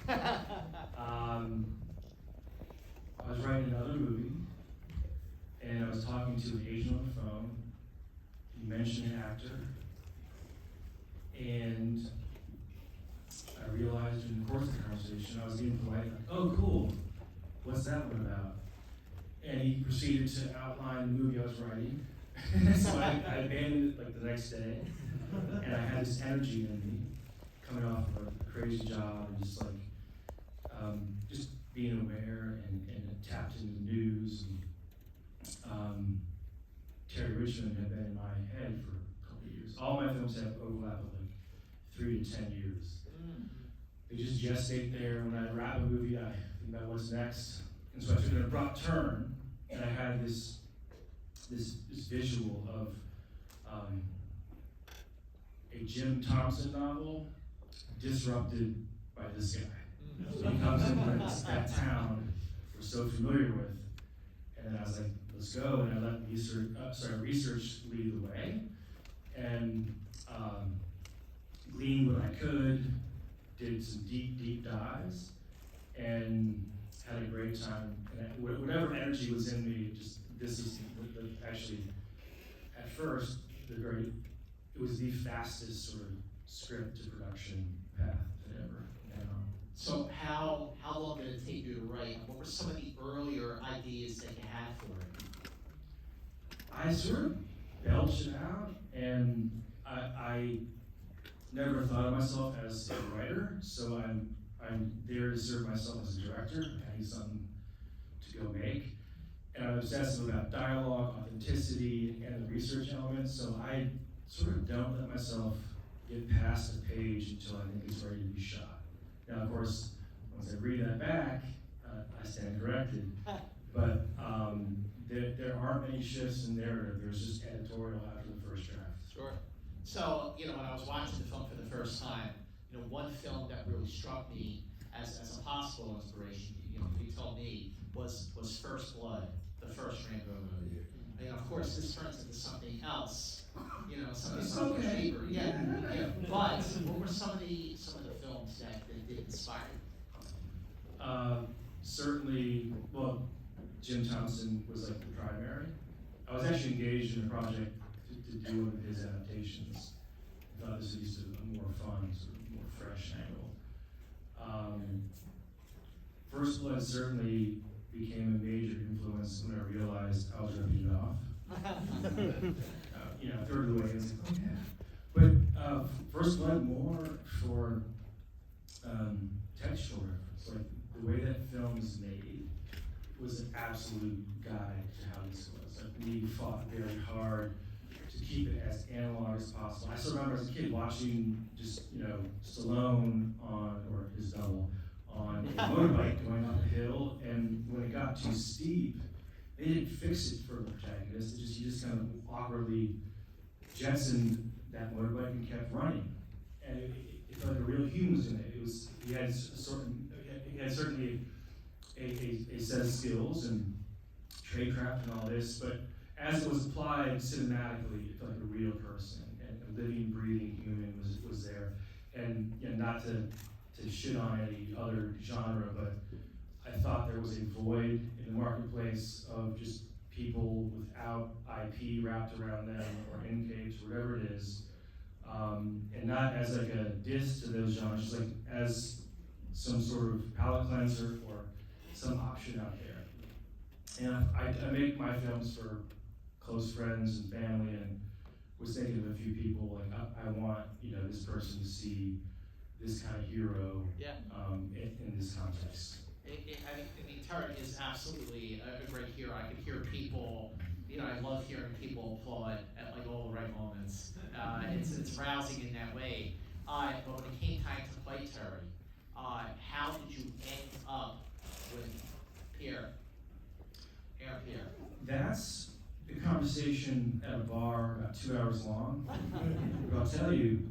I was writing another movie, and I was talking to an agent on the phone. He mentioned an actor, and I realized in the course of the conversation, I was being polite, like, "Oh, cool, what's that one about?" And he proceeded to outline the movie I was writing. So I abandoned it like the next day, and I had this energy in me coming off of a crazy job and just being aware and tapped into the news. And, Terry Richmond had been in my head for a couple of years. All my films have overlap of like 3 to 10 years. They just gestate there. When I wrap a movie, I think about what's next. And so I took an abrupt turn, and I had this visual of a Jim Thompson novel disrupted by this guy. So he comes into that town we're so familiar with, and then I was like, let's go, and I let research lead the way, and gleaned what I could, did some deep dives, and had a great time. And whatever energy was in me, this is actually, at first, it was the fastest sort of script to production path that ever went on. So how long did it take you to write? What were some of the earlier ideas that you had for it? I sort of belched it out, and I never thought of myself as a writer, so I'm there to serve myself as a director. I need something to go make. And I'm obsessive about dialogue, authenticity, and the research elements, so I sort of don't let myself get past a page until I think it's ready to be shot. Now, of course, once I read that back, I stand corrected. But there aren't many shifts in narrative. There's just editorial after the first draft. Sure. So, when I was watching the film for the first time, one film that really struck me as a possible inspiration, you told me, was First Blood, the first Rambo movie. And of course, this turns into something else, something cheaper. Yeah. But what were some of the films that did inspire you? Certainly, well, Jim Thompson was like the primary. I was actually engaged in a project to do one of his adaptations. I thought this was a more fun, sort of more fresh angle. First Blood certainly became a major influence when I realized I was ripping it off. Third of the way, I was like, oh yeah. But First Blood more for textual reference. Like the way that film is made was an absolute guide to how this was. Like we fought very hard to keep it as analog as possible. I still remember as a kid watching Stallone or his double on a motorbike going up a hill, and when it got too steep, they didn't fix it for the protagonist. He just kind of awkwardly jettisoned that motorbike and kept running, and it felt like a real human was in it. He had certainly a set of skills and tradecraft and all this, but as it was applied cinematically, it felt like a real person, and a living, breathing human was there. And not to shit on any other genre, but I thought there was a void in the marketplace of just people without IP wrapped around them or in capes, whatever it is, and not as like a diss to those genres, just like as some sort of palate cleanser or some option out there. And I make my films for close friends and family, and was thinking of a few people, like I want this person to see this kind of hero in this context. I mean, Terry is absolutely a great hero. I could hear people, I love hearing people applaud at like all the right moments. It's rousing in that way. But when it came time to play Terry, how did you end up with Pierre? That's a conversation at a bar about 2 hours long. But I'll tell you,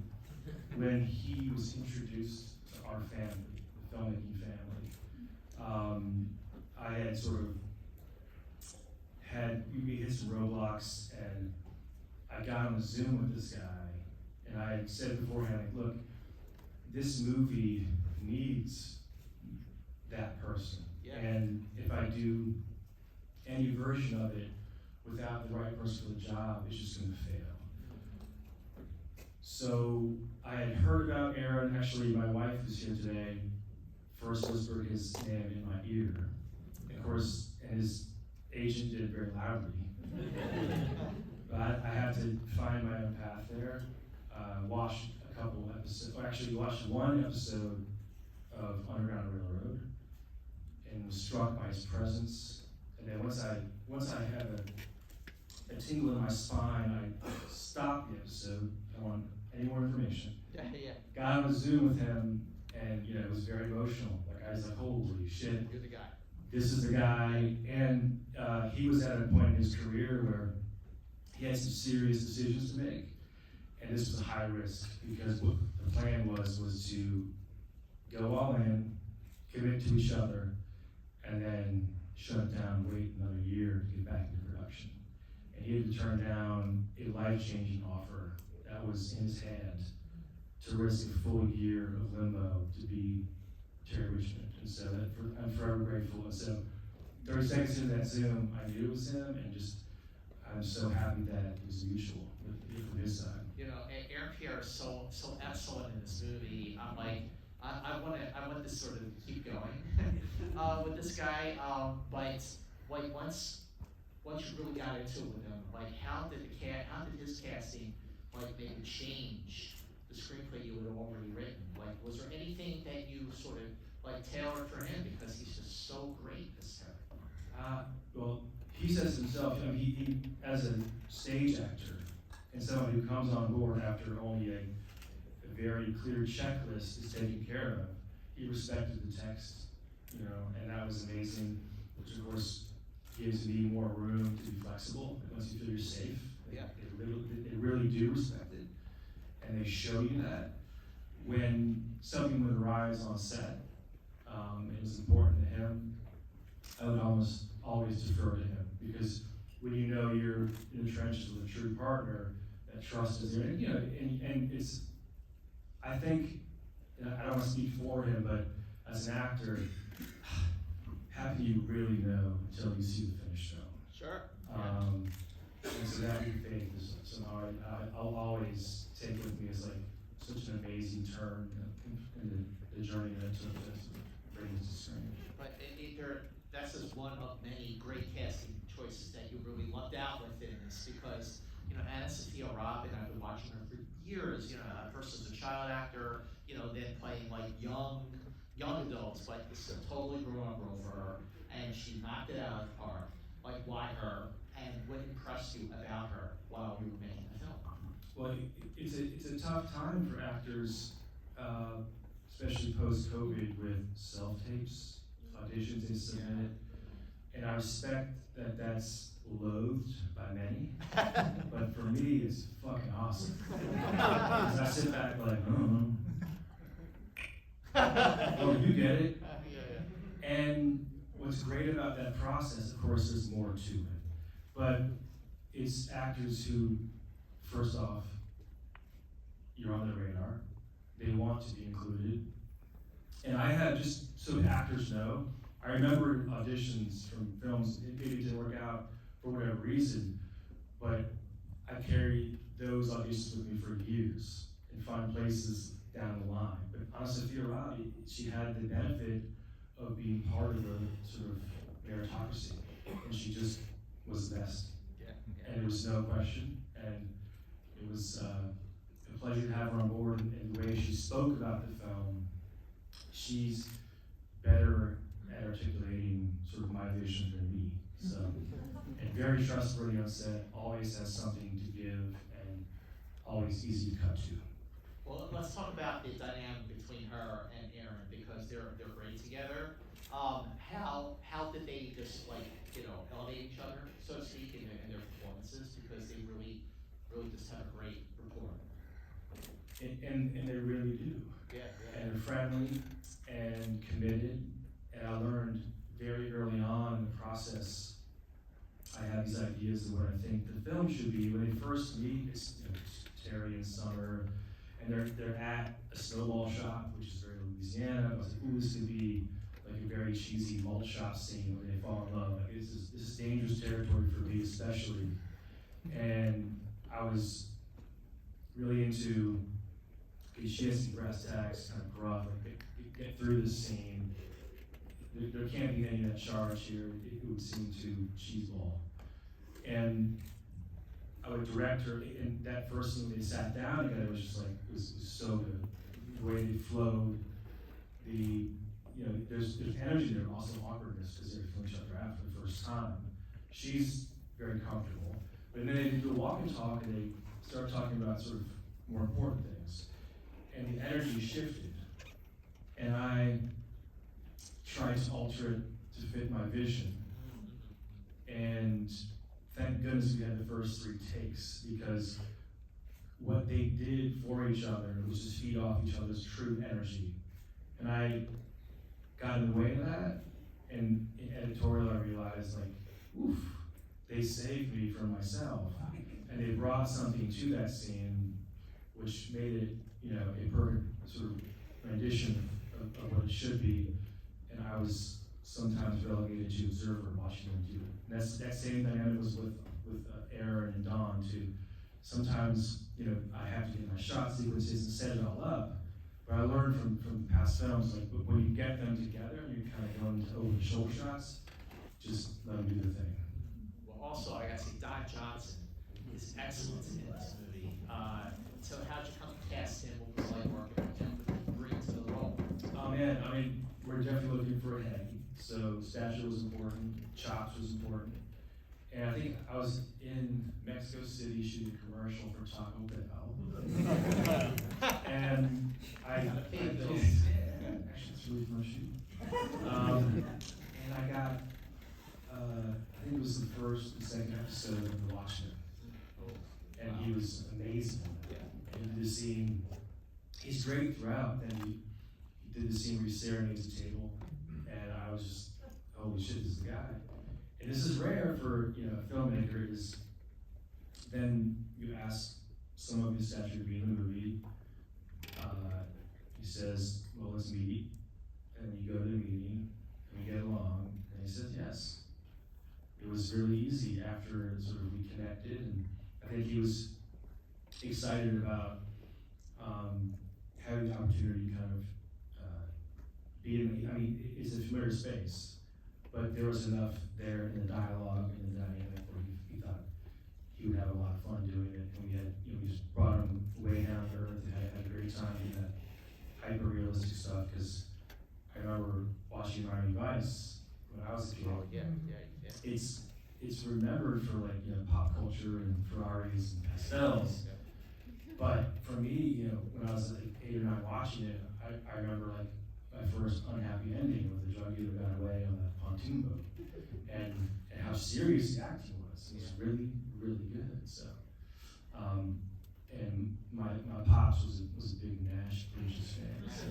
when he was introduced to our family, the filmmaking family, I had sort of we hit some roadblocks, and I got on a Zoom with this guy, and I said beforehand, like, look, this movie needs that person. Yeah. And if I do any version of it without the right person for the job, it's just gonna fail. So I had heard about Aaron. Actually, my wife who's here today first whispered his name in my ear. Of course, and his agent did it very loudly. But I had to find my own path there. Watched a couple episodes, or actually watched one episode of Underground Railroad, and was struck by his presence. And then once I had a tingle in my spine, I stopped the episode. I don't want any more information. Yeah. Got on a Zoom with him, and it was very emotional. Like I was like, holy shit, You're the guy. this is the guy. And he was at a point in his career where he had some serious decisions to make, and this was a high risk because what the plan was to go all in, commit to each other, and then shut it down, wait another year to get back into production. And he had to turn down a life-changing offer that was in his hand to risk a full year of limbo to be Terry Richmond. And so I'm forever grateful. And so 30 seconds into that Zoom, I knew it was him, and I'm so happy that it was mutual from his side. Aaron Pierre is so excellent in this movie. I'm like, I want this sort of keep going with this guy. But like once you really got into it with him, like how did his casting maybe change the screenplay you had already written? Like, was there anything that you sort of tailored for him because he's just so great this time? Well, he says himself, he as a stage actor and someone who comes on board after only a very clear checklist is taken care of, he respected the text, and that was amazing, which of course gives me more room to be flexible once you feel you're safe. Yeah. They really do respect it, and they show you that. When something would arise on set, it was important to him, I would almost always defer to him, because when you know you're in the trenches with a true partner, that trust is there. And it's, I think, I don't want to speak for him, but as an actor, how can you really know until you see the finished film? Sure. And so that good faith is somehow I'll always take with me as such an amazing turn in the journey that it took to bring it to screen. But that's just one of many great casting choices that you really lucked out with in this, because Anna Sophia Robin, I've been watching her for years. First as a child actor, then playing young adults. But this is a totally grown-up role for her, and she knocked it out of the park. Why her? And what impressed you about her while we were making the film? Well, it's a tough time for actors, especially post-COVID, with self-tapes, auditions they submit, and I respect that that's loathed by many, but for me, it's fucking awesome. Because I sit back oh, you get it? And what's great about that process, of course, there's more to it, but it's actors who, first off, you're on the radar, they want to be included, and I have, just so the actors know, I remember auditions from films, maybe it didn't work out for whatever reason, but I carried those auditions with me for years and find places down the line. But Anna Sophia Robbie, she had the benefit of being part of the sort of meritocracy, and she just was the best. And there was no question, and it was a pleasure to have her on board, and the way she spoke about the film, she's better at articulating sort of my vision than me. So, and very trustworthy on set, always has something to give, and always easy to cut to. Well, let's talk about the dynamic between her and Aaron, because they're great together. How did they just elevate each other, so to speak, in their performances, because they really just have a great rapport. And they really do. Yeah. And they're friendly and committed. And I learned very early on in the process, I had these ideas of what I think the film should be. When they first meet, it's Terry and Summer, and they're at a snowball shop, which is very Louisiana. I was like, ooh, this could be like a very cheesy malt shop scene where they fall in love. Like this is dangerous territory for me especially. And I was really into, okay, she has some brass tacks, kind of gruff, like get through this scene. There can't be any of that charge here. It would seem too cheeseball. And I would direct her, and that first scene when they sat down together was just like, it was so good. The way they flowed, there's energy there, but also awkwardness because they're feeling each other out for the first time. She's very comfortable. But then they do a walk and talk, and they start talking about sort of more important things. And the energy shifted. And I tried to alter it to fit my vision. And thank goodness we had the first 3 takes, because what they did for each other was just feed off each other's true energy. And I got in the way of that, and in editorial I realized, like, oof, they saved me from myself. And they brought something to that scene which made it, a perfect sort of rendition of what it should be. And I was sometimes relegated to observer watching them do it. And that same dynamic was with Aaron and Dawn too. Sometimes, I have to get my shot sequences and set it all up. But I learned from past films, like when you get them together and you're kind of going to over the shoulder shots, just let them do their thing. Well, also, I got to say, Don Johnson is excellent in this movie. So how'd you come to cast him? What was it like working with him? What did he bring to the role? Oh man, I mean, we're definitely looking for a head. So stature was important, chops was important. And I think I was in Mexico City shooting a commercial for Taco Bell. And actually it's really fun shooting. And I got, I think it was the first and second episode of The Watchmen. And he was amazing. And he did the scene, he's great throughout. And he did the scene where he serenades the table. And I was just, holy shit, this is the guy. And this is rare for a filmmaker. Is then you ask some of his stature to be in the movie. He says, "Well, let's meet," and you go to the meeting and we get along. And he says, "Yes." It was really easy after sort of we connected, and I think he was excited about having the opportunity to kind of be in. I mean, it's a familiar space. But there was enough there in the dialogue and the dynamic where he thought he would have a lot of fun doing it. And we had, we just brought him way down to earth and had a great time in that hyper-realistic stuff. Because I remember watching Miami Vice when I was a kid. Oh, yeah. It's remembered for pop culture and Ferraris and pastels. But for me, when I was like 8 or 9 watching it, I remember my first unhappy ending where the drug dealer got away on that pontoon boat, and how serious the acting was. It was really, really good. So, and my pops was a big Nash Bridges fan. So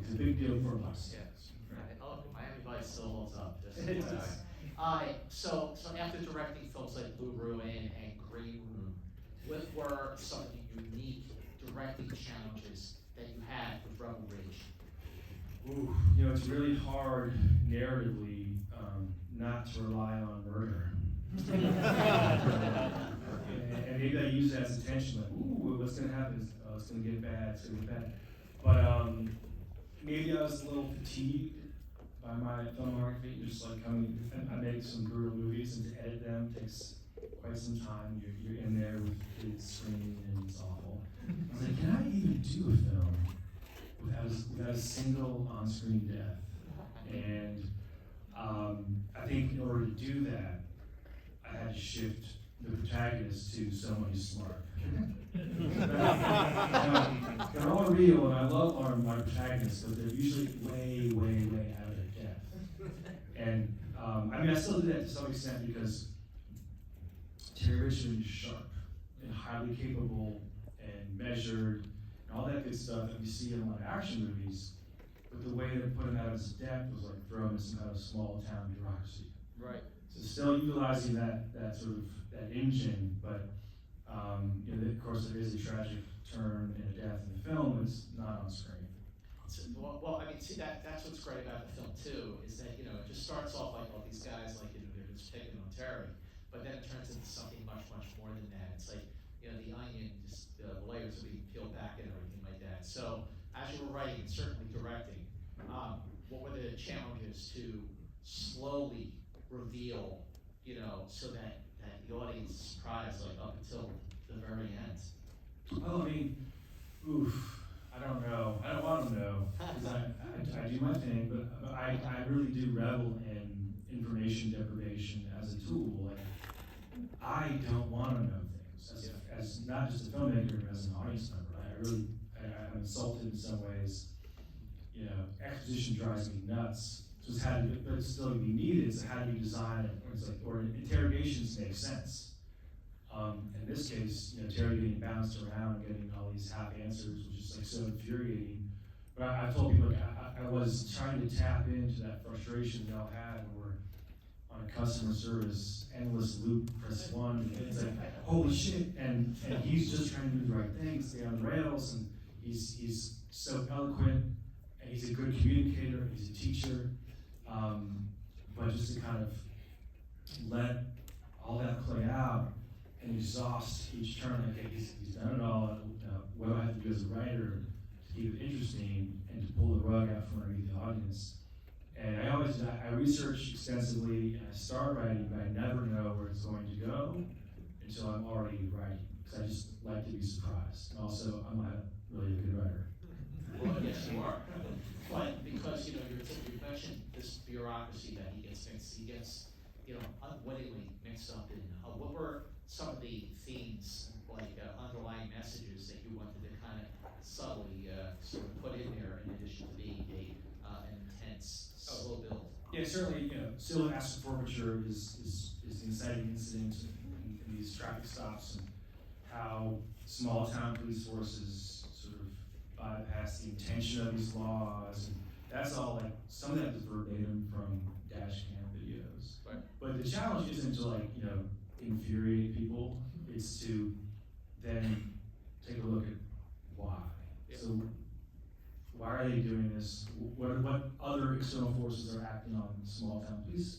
it's a big deal for us. Yes. Right. Oh, Miami Vice still holds up. So after directing films like Blue Ruin and Green Room, what were some of the unique directing challenges that you had with Rebel Ridge? Ooh, it's really hard narratively not to rely on murder. and maybe I use that as a tension, like, ooh, what's going to happen? It's going to get bad, it's going to get bad. But maybe I was a little fatigued by my filmography, just like I made some brutal movies, and to edit them takes quite some time. You're in there with kids screaming, and it's awful. I was like, can I even do a film without a single on-screen death? And I think in order to do that, I had to shift the protagonist to someone who's smart. They're all real, and I love my protagonists, but they're usually way, way, way out of their depth. And I still do that to some extent because Terry Richard is sharp and highly capable and measured and all that good stuff that we see in a lot of action movies. But the way they put him out of his depth was like throwing him some kind of small town bureaucracy. Right. So still utilizing that sort of that engine, but of course there is a tragic turn and a death in the film, but it's not on screen. Well, see that's what's great about the film too, is that, it just starts off like all these guys, like, they're just picking on Terry, but then it turns into something much, much more than that. It's like, the onion, just the layers are being peeled back and everything like that. So, as you were writing and certainly directing, what were the challenges to slowly reveal, so that the audience is surprised, like up until the very end? Well, I mean, I don't know. I don't want to know, because I do my thing, but I really do revel in information deprivation as a tool. Like, I don't want to know things as not just a filmmaker, but as an audience member. I'm insulted in some ways. Exposition drives me nuts. So it's had to, but it's still be needed. So how do you design it? Or interrogations make sense. In this case, Terry getting bounced around, getting all these half answers, which is like so infuriating. But I told people, I was trying to tap into that frustration they all had when we're on a customer service endless loop, press one, and it's like, holy shit, and he's just trying to do the right thing, stay on the rails, and he's so eloquent, and he's a good communicator, he's a teacher, but just to kind of let all that play out and exhaust each turn, like, okay, he's done it all, what do I have to do as a writer to keep it interesting and to pull the rug out from underneath the audience? And I research extensively, and I start writing, but I never know where it's going to go until I'm already writing, because I just like to be surprised. And also, I'm not really a good writer. Well, yes, you are. But because, you mentioned this bureaucracy that he gets unwittingly mixed up in. What were some of the themes, like underlying messages that you wanted to kind of subtly sort of put in there, in addition to being an intense, slow build? Yeah, certainly, still asset forfeiture is the inciting incident in these traffic stops, and how small town police forces sort of bypass the intention of these laws, and that's all, like, some of that is verbatim from dash cam videos. Right. But the challenge isn't to, infuriate people, it's to then take a look at why. Yeah. So why are they doing this? What other external forces are acting on small town police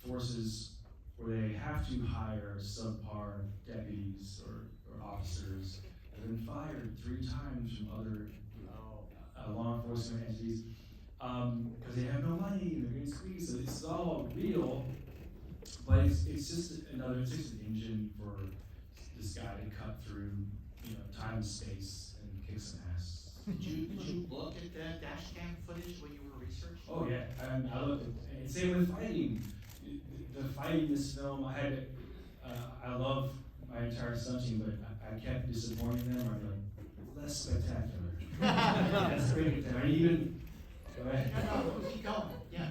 forces where they have to hire subpar deputies or officers that have been fired 3 times from other law enforcement entities because they have no money and they're getting squeezed. So it's all real, but it's just an engine for this guy to cut through time and space and kick some ass. Did you look at the dash cam footage when you were researching? Oh yeah, I looked at, and same with fighting. The fighting in this film, I love my entire stunt team, but I kept disappointing them. I'm like, less spectacular. Let's bring it down. Even, go ahead. No, keep going. Yeah.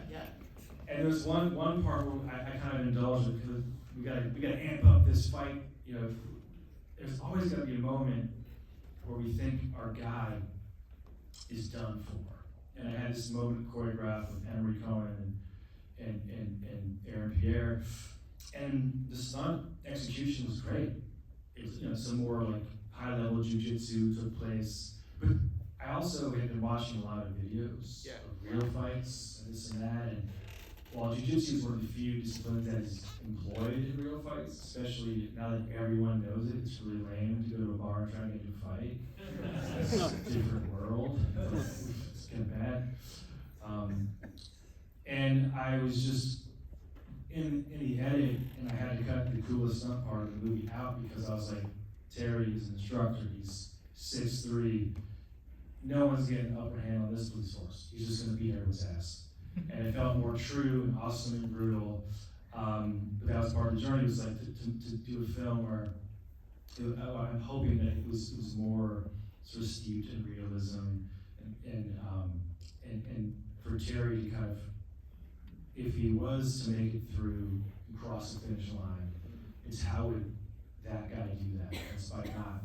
And there was one part where I kind of indulged it, because we gotta amp up this fight. There's always gotta be a moment where we think our guy is done for. And I had this moment choreographed with Emery Cohen and Aaron Pierre, and the stunt execution was great. It was some more like high-level jiu-jitsu took place, but I also had been watching a lot of videos of real fights and this and that, and while jiu-jitsu is one of the few disciplines that is employed in real fights, especially now that everyone knows it, it's really lame to go to a bar and try to get into a fight. It's a different world. It's kind of bad. And I was just in the edit, and I had to cut the coolest stunt part of the movie out, because I was like, Terry is an instructor, he's 6'3", no one's getting an upper hand on this police force. He's just gonna beat everyone's ass. And it felt more true and awesome and brutal. But that was part of the journey, was like to do a film where I'm hoping that it was more sort of steeped in realism, and for Terry to kind of, if he was to make it through and cross the finish line, it's how would that guy do that? It's by not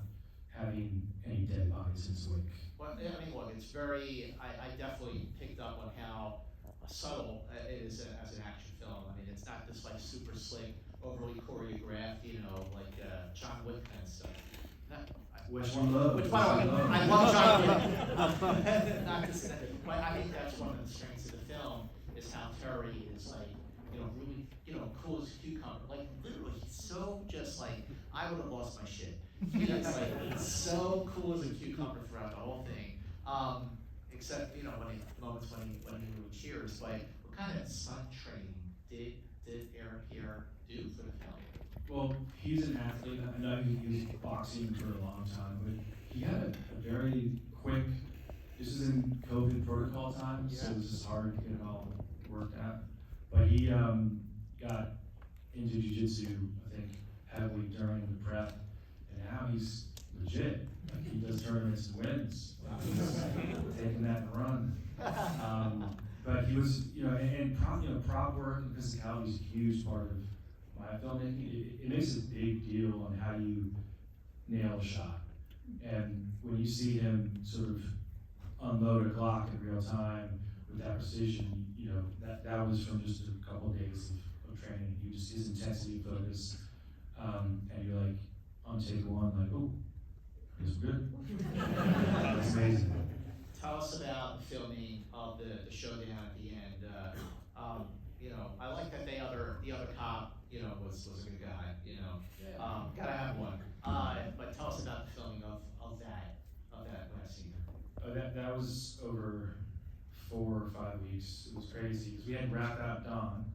having any dead bodies in his wake. Well, I mean, look, it's very, I definitely picked up on how subtle it is as an action film. I mean, it's not this like super slick, overly choreographed, like John Wick kind of stuff. Which one love? Which, by the way, I love John Wick. Not to say, but I think that's one of the strengths of the film, is how Terry is like, really, cool as a cucumber. Like, literally, he's so just like, I would have lost my shit. He's like, so cool as a cucumber throughout the whole thing. Except, moments when he really cheers. Like, what kind of stunt training did Eric here do for the film? Well, he's an athlete. I know he was boxing for a long time, but he had a very quick. This is in COVID protocol times, so it was just hard to get it all worked out. But he got into jiu-jitsu, I think, heavily during the prep, and now he's legit. Like, he does tournaments and wins. He's taking that and run. But he was, prop work and physicality is a huge part of my filmmaking. It makes a big deal on how you nail a shot. And when you see him sort of unload a Glock in real time with that precision, that was from just a couple of days of training. His intensity, focus, and you're like, on take one, like, oh, it's good. That's amazing. Tell us about the filming of the showdown at the end. I like that the other cop, was a good guy. Gotta have one. But tell us about the filming of that last scene. That was over 4 or 5 weeks. It was crazy because we hadn't wrapped out Don.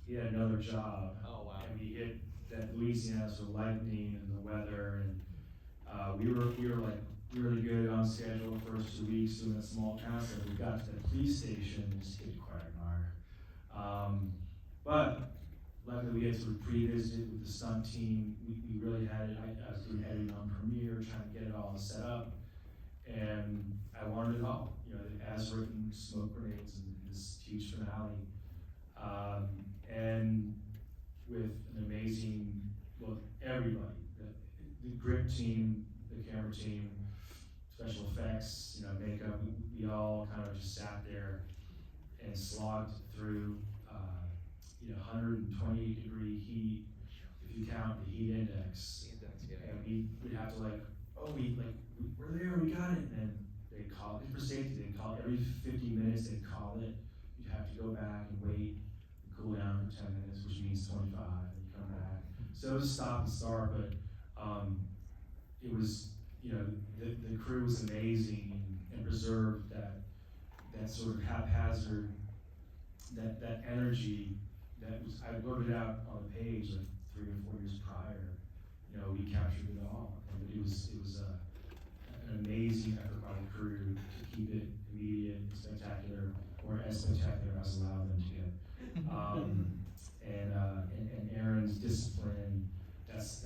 He had another job. Oh wow! And we hit that Louisiana with lightning and the weather, and we were like really good on schedule the first 2 weeks doing a small town. So we got to the police station, just hit a quagmire. But luckily we had sort of pre-visited with the stunt team. We really had it. I was doing editing on Premiere, trying to get it all set up, and I wanted it all. As written, smoke grenades, and this huge finale. And with an amazing, everybody, the grip team, the camera team, special effects, makeup, we all kind of just sat there and slogged through, 128-degree heat, if you count the heat index. And we'd have to we're there, we got it. And they call it, for safety, they call it every 50 minutes, they'd call it. You'd have to go back and wait, and cool down for 10 minutes, which means 25, and you come back. So it was stop and start, but it was, the crew was amazing and preserved that sort of haphazard, that energy that was, I wrote it out on the page like 3 or 4 years prior. We captured it all. And it was an amazing effort by the crew to keep it immediate and spectacular, or as spectacular as allowed them to get. And Aaron's discipline, that's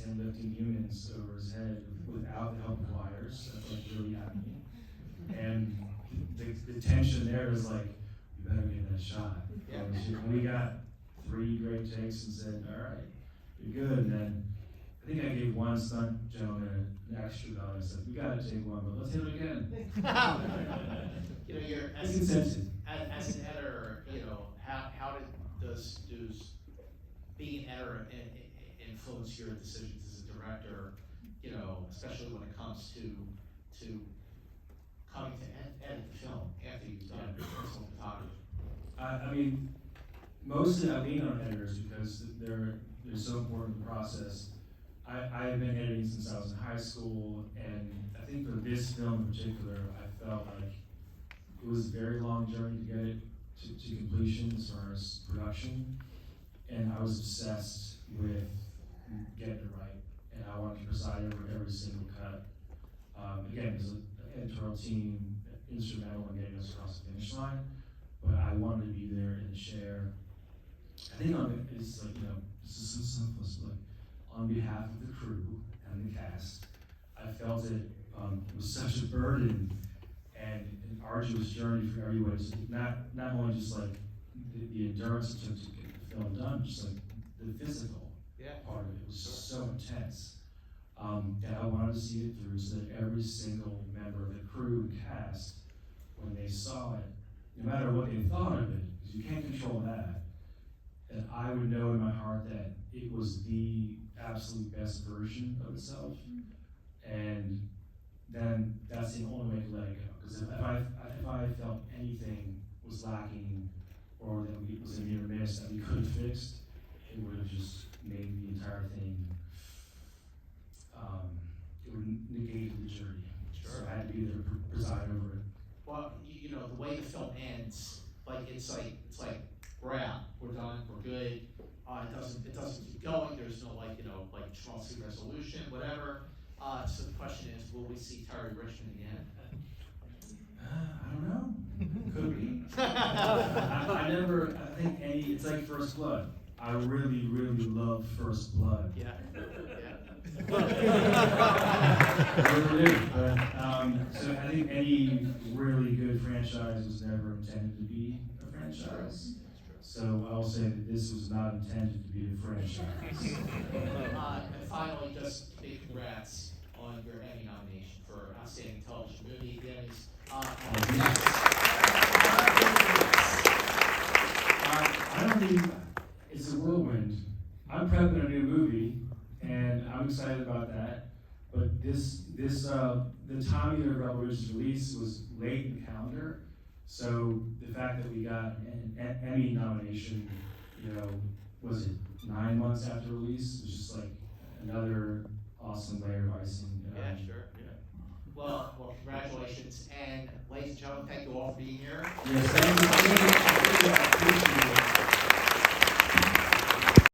him lifting humans over his head without the help of wires. That's like really happening. And the tension there is like, you better get that shot. Yeah. And we got 3 great takes and said, all right, you're good. And then I think I gave one stunt gentleman an extra dollar. I said, we gotta take one, but let's hit it again. You're It's consented. as an editor, how does being an editor influence your decisions as a director? Especially when it comes to coming to edit the film after you've done personal photography. I mean, mostly I lean on editors because they're so important in the process. I've been editing since I was in high school, and I think for this film in particular, I felt like it was a very long journey to get it to completion as far as production, and I was obsessed with getting it right, and I wanted to preside over every single cut. Again, there's an editorial team instrumental in getting us across the finish line, but I wanted to be there in the chair. I think it's like, this is so simple. It's like, on behalf of the crew and the cast, I felt it was such a burden and an arduous journey for everyone. Not only just like the endurance it took to get the film done, just like the physical part of it was so intense. That I wanted to see it through so that every single member of the crew and cast, when they saw it, no matter what they thought of it, because you can't control that, I would know in my heart that it was the absolute best version of itself, and then that's the only way to let it go. Because if I felt anything was lacking or that was a near miss that we could have fixed, it would have just made the entire thing, it would negate the journey. Sure. So I had to be there to preside over it. Well, you know, the way the film ends, it's like we're out, we're done, we're good. It doesn't keep going. There's no schmaltzy resolution, whatever. So the question is, will we see Terry Richmond again? I don't know. Could be. I think it's like First Blood. I really, really love First Blood. Yeah. I really do. But, so I think any really good franchise was never intended to be a franchise. So I will say that this was not intended to be a franchise. And finally, just big congrats on your Emmy nomination for Outstanding Television Movie. The Emmys. I don't think it's a whirlwind. I'm prepping a new movie, and I'm excited about that. But the timing of Revolution's release was late in the calendar. So the fact that we got an Emmy nomination, was it 9 months after release? It was just like another awesome layer of icing. Yeah, sure. Yeah. Well, congratulations, and ladies and gentlemen, thank you all for being here. Yes, thank you.